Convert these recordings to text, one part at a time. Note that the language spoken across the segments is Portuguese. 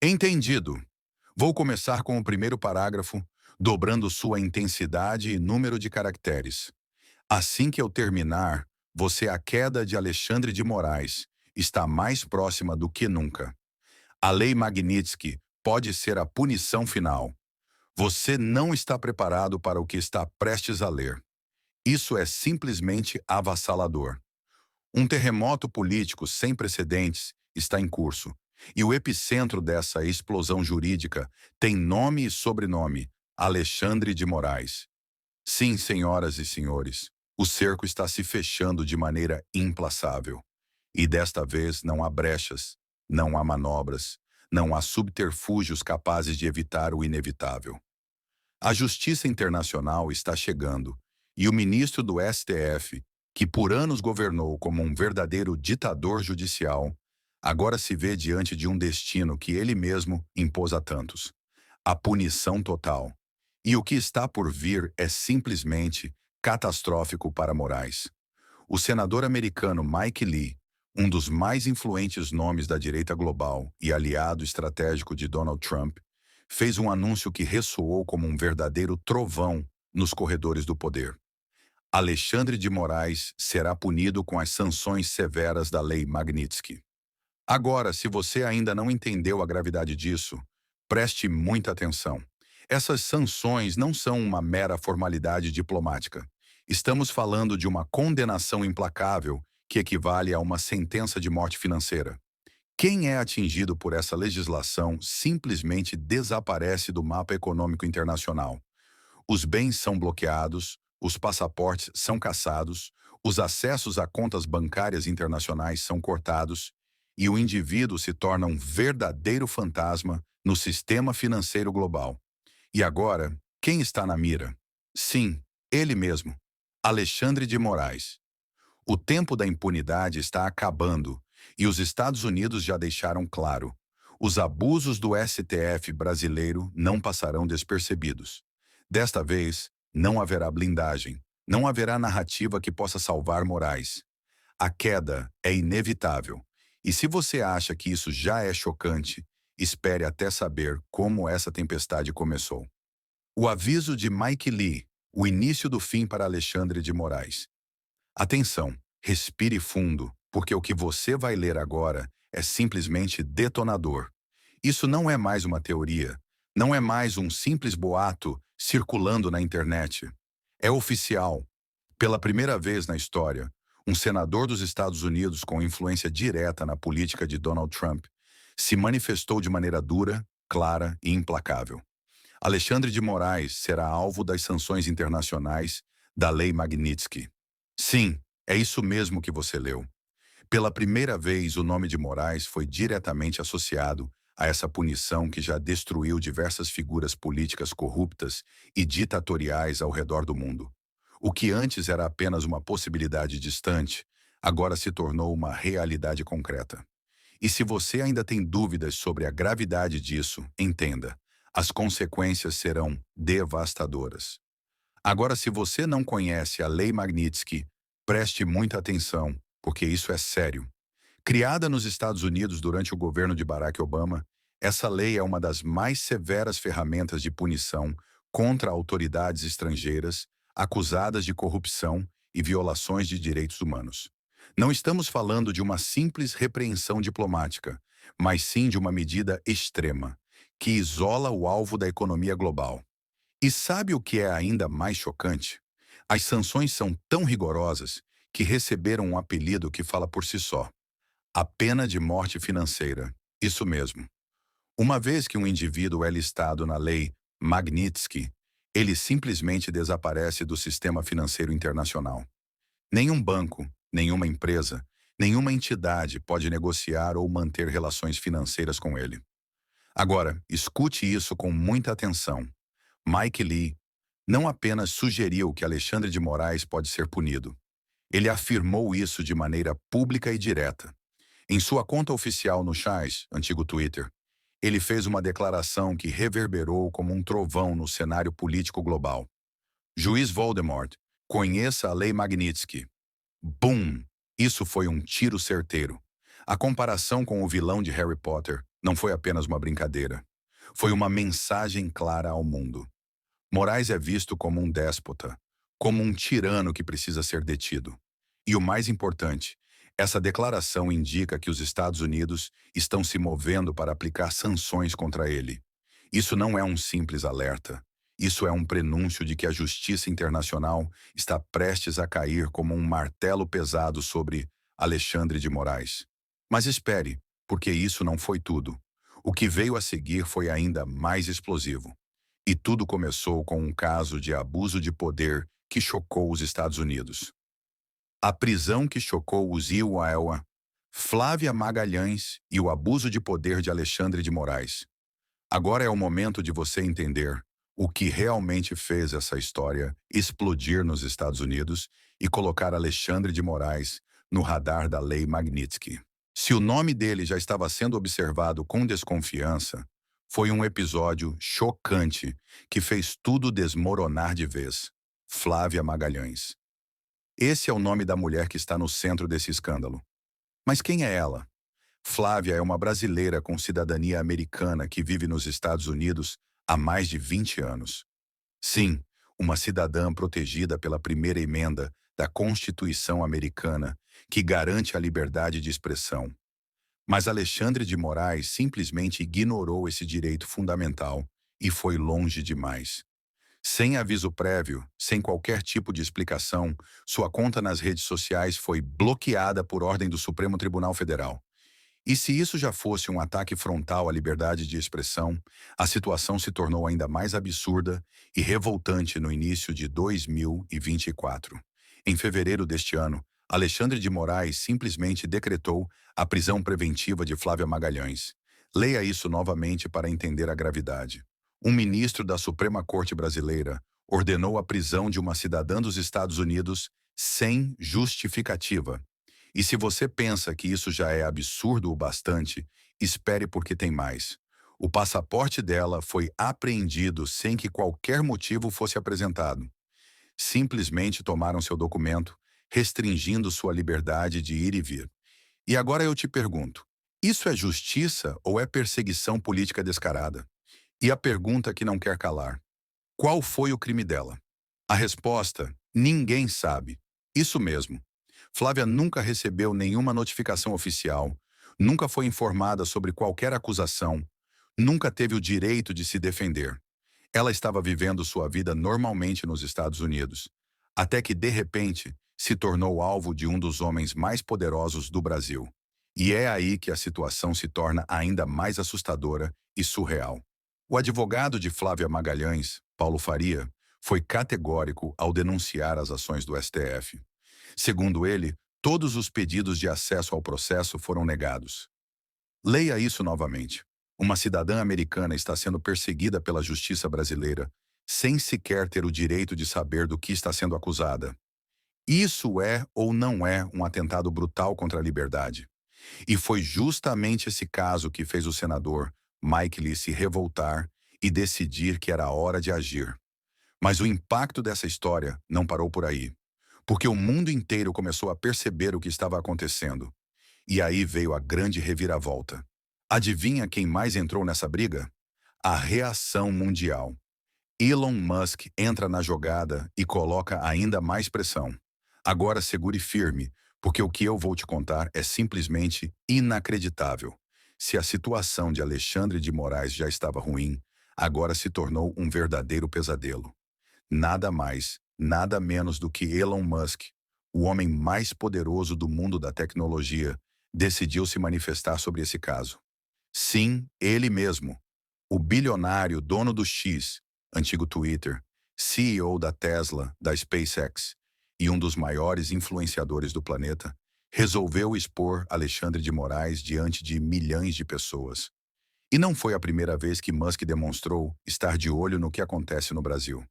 Entendido. Vou começar com o primeiro parágrafo, dobrando sua intensidade e número de caracteres. Assim que eu terminar, a queda de Alexandre de Moraes está mais próxima do que nunca. A Lei Magnitsky pode ser a punição final. Você não está preparado para o que está prestes a ler. Isso é simplesmente avassalador. Um terremoto político sem precedentes está em curso, e o epicentro dessa explosão jurídica tem nome e sobrenome: Alexandre de Moraes. Sim, senhoras e senhores, o cerco está se fechando de maneira implaçável. E desta vez não há brechas, não há manobras, não há subterfúgios capazes de evitar o inevitável. A Justiça Internacional está chegando, e o ministro do STF, que por anos governou como um verdadeiro ditador judicial, agora se vê diante de um destino que ele mesmo impôs a tantos: a punição total. E o que está por vir é simplesmente catastrófico para Moraes. O senador americano Mike Lee, um dos mais influentes nomes da direita global e aliado estratégico de Donald Trump, fez um anúncio que ressoou como um verdadeiro trovão nos corredores do poder. Alexandre de Moraes será punido com as sanções severas da Lei Magnitsky. Agora, se você ainda não entendeu a gravidade disso, preste muita atenção. Essas sanções não são uma mera formalidade diplomática. Estamos falando de uma condenação implacável que equivale a uma sentença de morte financeira. Quem é atingido por essa legislação simplesmente desaparece do mapa econômico internacional. Os bens são bloqueados, os passaportes são cassados, os acessos a contas bancárias internacionais são cortados e o indivíduo se torna um verdadeiro fantasma no sistema financeiro global. E agora, quem está na mira? Sim, ele mesmo, Alexandre de Moraes. O tempo da impunidade está acabando e os Estados Unidos já deixaram claro: os abusos do STF brasileiro não passarão despercebidos. Desta vez, não haverá blindagem, não haverá narrativa que possa salvar Moraes. A queda é inevitável. E se você acha que isso já é chocante, espere até saber como essa tempestade começou. O aviso de Mike Lee, o início do fim para Alexandre de Moraes. Atenção, respire fundo, porque o que você vai ler agora é simplesmente detonador. Isso não é mais uma teoria, não é mais um simples boato circulando na internet. É oficial. Pela primeira vez na história, um senador dos Estados Unidos com influência direta na política de Donald Trump se manifestou de maneira dura, clara e implacável. Alexandre de Moraes será alvo das sanções internacionais da Lei Magnitsky. Sim, é isso mesmo que você leu. Pela primeira vez, o nome de Moraes foi diretamente associado a essa punição que já destruiu diversas figuras políticas corruptas e ditatoriais ao redor do mundo. O que antes era apenas uma possibilidade distante, agora se tornou uma realidade concreta. E se você ainda tem dúvidas sobre a gravidade disso, entenda: as consequências serão devastadoras. Agora, se você não conhece a Lei Magnitsky, preste muita atenção, porque isso é sério. Criada nos Estados Unidos durante o governo de Barack Obama, essa lei é uma das mais severas ferramentas de punição contra autoridades estrangeiras acusadas de corrupção e violações de direitos humanos. Não estamos falando de uma simples repreensão diplomática, mas sim de uma medida extrema, que isola o alvo da economia global. E sabe o que é ainda mais chocante? As sanções são tão rigorosas que receberam um apelido que fala por si só: a pena de morte financeira. Isso mesmo. Uma vez que um indivíduo é listado na lei Magnitsky, ele simplesmente desaparece do sistema financeiro internacional. Nenhum banco, nenhuma empresa, nenhuma entidade pode negociar ou manter relações financeiras com ele. Agora, escute isso com muita atenção. Mike Lee não apenas sugeriu que Alexandre de Moraes pode ser punido. Ele afirmou isso de maneira pública e direta. Em sua conta oficial no X, antigo Twitter, ele fez uma declaração que reverberou como um trovão no cenário político global. Juiz Voldemort, conheça a Lei Magnitsky. Bum! Isso foi um tiro certeiro. A comparação com o vilão de Harry Potter não foi apenas uma brincadeira. Foi uma mensagem clara ao mundo. Moraes é visto como um déspota, como um tirano que precisa ser detido. E o mais importante, essa declaração indica que os Estados Unidos estão se movendo para aplicar sanções contra ele. Isso não é um simples alerta. Isso é um prenúncio de que a justiça internacional está prestes a cair como um martelo pesado sobre Alexandre de Moraes. Mas espere, porque isso não foi tudo. O que veio a seguir foi ainda mais explosivo. E tudo começou com um caso de abuso de poder que chocou os Estados Unidos. A prisão que chocou os Iowa, Flávia Magalhães e o abuso de poder de Alexandre de Moraes. Agora é o momento de você entender o que realmente fez essa história explodir nos Estados Unidos e colocar Alexandre de Moraes no radar da Lei Magnitsky. Se o nome dele já estava sendo observado com desconfiança, foi um episódio chocante que fez tudo desmoronar de vez. Flávia Magalhães. Esse é o nome da mulher que está no centro desse escândalo. Mas quem é ela? Flávia é uma brasileira com cidadania americana que vive nos Estados Unidos há mais de 20 anos. Sim, uma cidadã protegida pela primeira emenda da Constituição Americana, que garante a liberdade de expressão. Mas Alexandre de Moraes simplesmente ignorou esse direito fundamental e foi longe demais. Sem aviso prévio, sem qualquer tipo de explicação, sua conta nas redes sociais foi bloqueada por ordem do Supremo Tribunal Federal. E se isso já fosse um ataque frontal à liberdade de expressão, a situação se tornou ainda mais absurda e revoltante no início de 2024. Em fevereiro deste ano, Alexandre de Moraes simplesmente decretou a prisão preventiva de Flávia Magalhães. Leia isso novamente para entender a gravidade. Um ministro da Suprema Corte Brasileira ordenou a prisão de uma cidadã dos Estados Unidos sem justificativa. E se você pensa que isso já é absurdo o bastante, espere porque tem mais. O passaporte dela foi apreendido sem que qualquer motivo fosse apresentado. Simplesmente tomaram seu documento, restringindo sua liberdade de ir e vir. E agora eu te pergunto, isso é justiça ou é perseguição política descarada? E a pergunta que não quer calar, qual foi o crime dela? A resposta, ninguém sabe. Isso mesmo. Flávia nunca recebeu nenhuma notificação oficial, nunca foi informada sobre qualquer acusação, nunca teve o direito de se defender. Ela estava vivendo sua vida normalmente nos Estados Unidos, até que, de repente, se tornou alvo de um dos homens mais poderosos do Brasil. E é aí que a situação se torna ainda mais assustadora e surreal. O advogado de Flávia Magalhães, Paulo Faria, foi categórico ao denunciar as ações do STF. Segundo ele, todos os pedidos de acesso ao processo foram negados. Leia isso novamente. Uma cidadã americana está sendo perseguida pela justiça brasileira, sem sequer ter o direito de saber do que está sendo acusada. Isso é ou não é um atentado brutal contra a liberdade? E foi justamente esse caso que fez o senador Mike Lee se revoltar e decidir que era hora de agir. Mas o impacto dessa história não parou por aí, porque o mundo inteiro começou a perceber o que estava acontecendo. E aí veio a grande reviravolta. Adivinha quem mais entrou nessa briga? A reação mundial. Elon Musk entra na jogada e coloca ainda mais pressão. Agora segure firme, porque o que eu vou te contar é simplesmente inacreditável. Se a situação de Alexandre de Moraes já estava ruim, agora se tornou um verdadeiro pesadelo. Nada mais, nada menos do que Elon Musk, o homem mais poderoso do mundo da tecnologia, decidiu se manifestar sobre esse caso. Sim, ele mesmo, o bilionário dono do X, antigo Twitter, CEO da Tesla, da SpaceX e um dos maiores influenciadores do planeta, resolveu expor Alexandre de Moraes diante de milhões de pessoas. E não foi a primeira vez que Musk demonstrou estar de olho no que acontece no Brasil.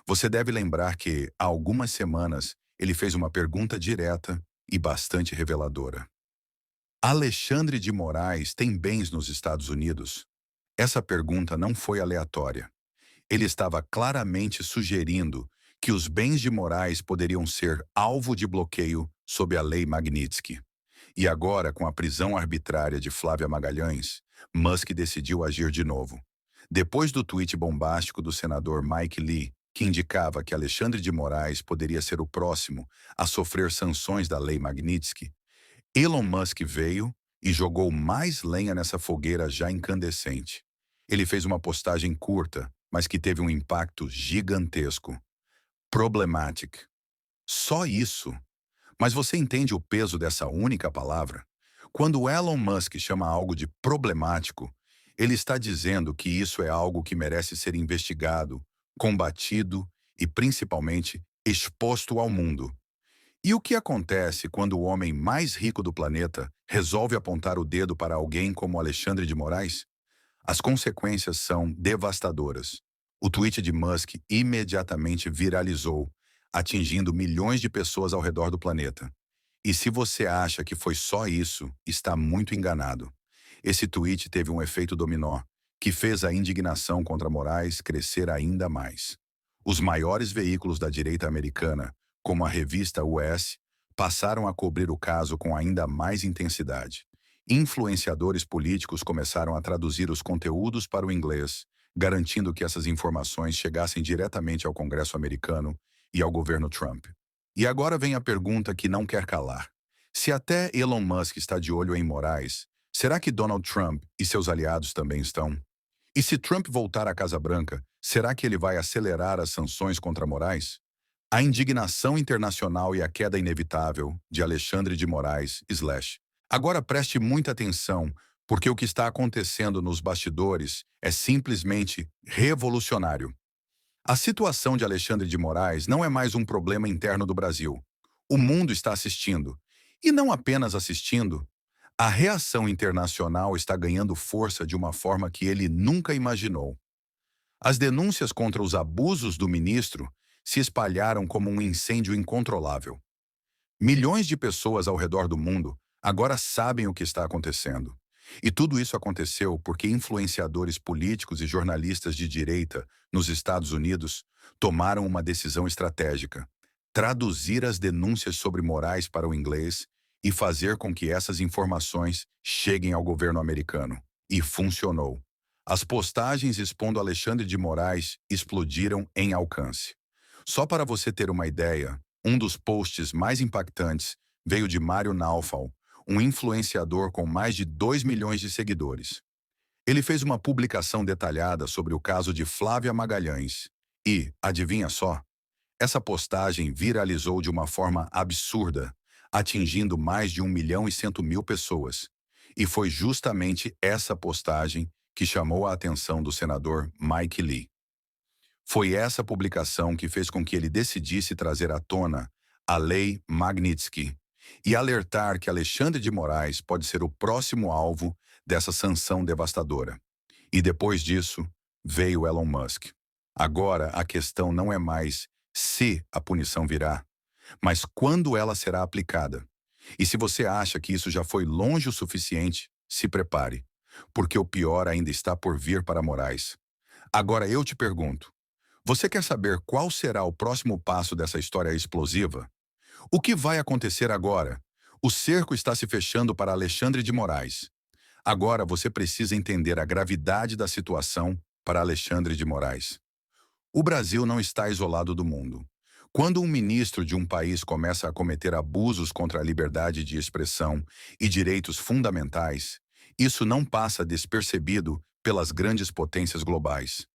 Você deve lembrar que, há algumas semanas, ele fez uma pergunta direta e bastante reveladora. Alexandre de Moraes tem bens nos Estados Unidos? Essa pergunta não foi aleatória. Ele estava claramente sugerindo que os bens de Moraes poderiam ser alvo de bloqueio sob a Lei Magnitsky. E agora, com a prisão arbitrária de Flávia Magalhães, Musk decidiu agir de novo. Depois do tweet bombástico do senador Mike Lee, que indicava que Alexandre de Moraes poderia ser o próximo a sofrer sanções da Lei Magnitsky, Elon Musk veio e jogou mais lenha nessa fogueira já incandescente. Ele fez uma postagem curta, mas que teve um impacto gigantesco. Problematic. Só isso. Mas você entende o peso dessa única palavra? Quando Elon Musk chama algo de problemático, ele está dizendo que isso é algo que merece ser investigado, combatido e, principalmente, exposto ao mundo. E o que acontece quando o homem mais rico do planeta resolve apontar o dedo para alguém como Alexandre de Moraes? As consequências são devastadoras. O tweet de Musk imediatamente viralizou, atingindo milhões de pessoas ao redor do planeta. E se você acha que foi só isso, está muito enganado. Esse tweet teve um efeito dominó, que fez a indignação contra Moraes crescer ainda mais. Os maiores veículos da direita americana, como a revista US, passaram a cobrir o caso com ainda mais intensidade. Influenciadores políticos começaram a traduzir os conteúdos para o inglês, garantindo que essas informações chegassem diretamente ao Congresso americano e ao governo Trump. E agora vem a pergunta que não quer calar. Se até Elon Musk está de olho em Moraes, será que Donald Trump e seus aliados também estão? E se Trump voltar à Casa Branca, será que ele vai acelerar as sanções contra Moraes? A indignação internacional e a queda inevitável de Alexandre de Moraes, Slash. Agora preste muita atenção, porque o que está acontecendo nos bastidores é simplesmente revolucionário. A situação de Alexandre de Moraes não é mais um problema interno do Brasil. O mundo está assistindo. E não apenas assistindo, a reação internacional está ganhando força de uma forma que ele nunca imaginou. As denúncias contra os abusos do ministro se espalharam como um incêndio incontrolável. Milhões de pessoas ao redor do mundo agora sabem o que está acontecendo. E tudo isso aconteceu porque influenciadores políticos e jornalistas de direita nos Estados Unidos tomaram uma decisão estratégica: traduzir as denúncias sobre Moraes para o inglês e fazer com que essas informações cheguem ao governo americano. E funcionou. As postagens expondo Alexandre de Moraes explodiram em alcance. Só para você ter uma ideia, um dos posts mais impactantes veio de Mário Naufal, um influenciador com mais de 2 milhões de seguidores. Ele fez uma publicação detalhada sobre o caso de Flávia Magalhães e, adivinha só, essa postagem viralizou de uma forma absurda, atingindo mais de 1.100.000 pessoas. E foi justamente essa postagem que chamou a atenção do senador Mike Lee. Foi essa publicação que fez com que ele decidisse trazer à tona a Lei Magnitsky e alertar que Alexandre de Moraes pode ser o próximo alvo dessa sanção devastadora. E depois disso, veio Elon Musk. Agora, a questão não é mais se a punição virá, mas quando ela será aplicada. E se você acha que isso já foi longe o suficiente, se prepare, porque o pior ainda está por vir para Moraes. Agora eu te pergunto, você quer saber qual será o próximo passo dessa história explosiva? O que vai acontecer agora? O cerco está se fechando para Alexandre de Moraes. Agora você precisa entender a gravidade da situação para Alexandre de Moraes. O Brasil não está isolado do mundo. Quando um ministro de um país começa a cometer abusos contra a liberdade de expressão e direitos fundamentais, isso não passa despercebido pelas grandes potências globais.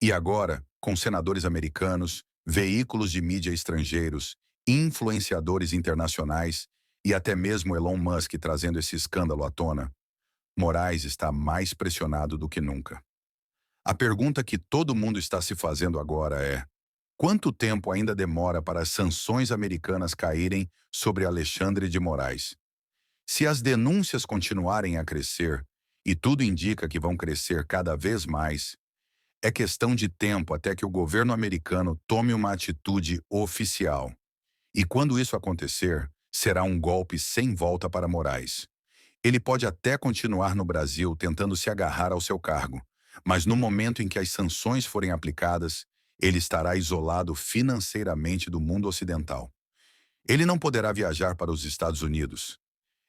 E agora, com senadores americanos, veículos de mídia estrangeiros, influenciadores internacionais e até mesmo Elon Musk trazendo esse escândalo à tona, Moraes está mais pressionado do que nunca. A pergunta que todo mundo está se fazendo agora é: quanto tempo ainda demora para as sanções americanas caírem sobre Alexandre de Moraes? Se as denúncias continuarem a crescer, e tudo indica que vão crescer cada vez mais, é questão de tempo até que o governo americano tome uma atitude oficial. E quando isso acontecer, será um golpe sem volta para Moraes. Ele pode até continuar no Brasil tentando se agarrar ao seu cargo, mas no momento em que as sanções forem aplicadas, ele estará isolado financeiramente do mundo ocidental. Ele não poderá viajar para os Estados Unidos.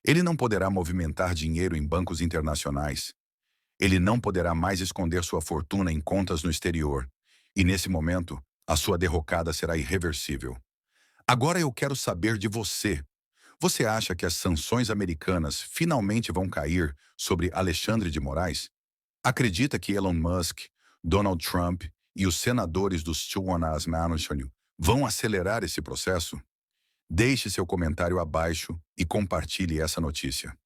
Ele não poderá movimentar dinheiro em bancos internacionais. Ele não poderá mais esconder sua fortuna em contas no exterior. E nesse momento, a sua derrocada será irreversível. Agora eu quero saber de você. Você acha que as sanções americanas finalmente vão cair sobre Alexandre de Moraes? Acredita que Elon Musk, Donald Trump e os senadores do Stillwater Mansion vão acelerar esse processo? Deixe seu comentário abaixo e compartilhe essa notícia.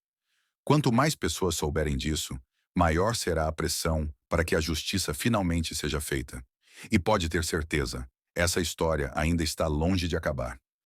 Quanto mais pessoas souberem disso, maior será a pressão para que a justiça finalmente seja feita. E pode ter certeza, essa história ainda está longe de acabar.